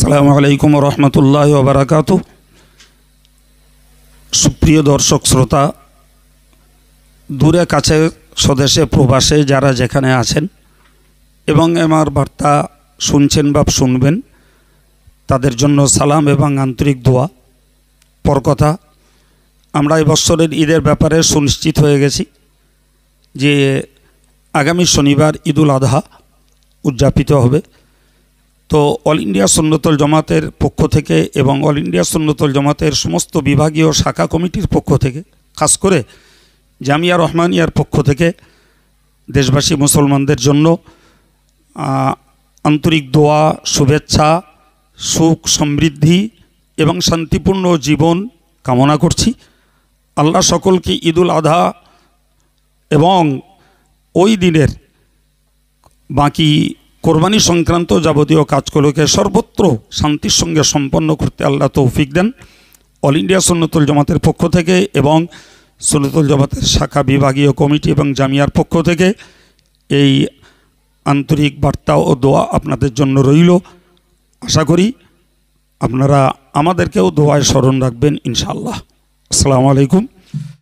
আসসালামু আলাইকুম রহমতুল্লাহি ওয়া বারাকাতুহু। সুপ্রিয় দর্শক শ্রোতা, দূরে কাছে স্বদেশে প্রবাসে যারা যেখানে আছেন এবং আমার বার্তা শুনছেন বা শুনবেন, তাদের জন্য সালাম এবং আন্তরিক দোয়া। পর কথা, আমরা এই বছরের ঈদের ব্যাপারে সুনিশ্চিত হয়ে গেছি যে আগামী শনিবার ঈদুল আজহা উদযাপিত হবে। তো অল ইন্ডিয়া সুন্নতুল জামাতের পক্ষ থেকে এবং অল ইন্ডিয়া সুন্নতুল জামাতের সমস্ত বিভাগীয় শাখা কমিটির পক্ষ থেকে, খাস করে জামিয়া রহমানিয়ার পক্ষ থেকে দেশবাসী মুসলমানদের জন্য আন্তরিক দোয়া, শুভেচ্ছা, সুখ, সমৃদ্ধি এবং শান্তিপূর্ণ জীবন কামনা করছি। আল্লাহ সকলকে ঈদুল আজহা এবং ওই দিনের বাকি কোরবানি সংক্রান্ত যাবতীয় কাজগুলোকে সর্বত্র শান্তির সঙ্গে সম্পন্ন করতে আল্লাহ তৌফিক দেন। অল ইন্ডিয়া সুন্নতুল জামাতের পক্ষ থেকে এবং সুন্নতুল জামাতের শাখা বিভাগীয় কমিটি এবং জামিয়ার পক্ষ থেকে এই আন্তরিক বার্তা ও দোয়া আপনাদের জন্য রইল। আশা করি আপনারা আমাদেরকেও দোয়ায় স্মরণ রাখবেন ইনশাআল্লাহ। আসসালামু আলাইকুম।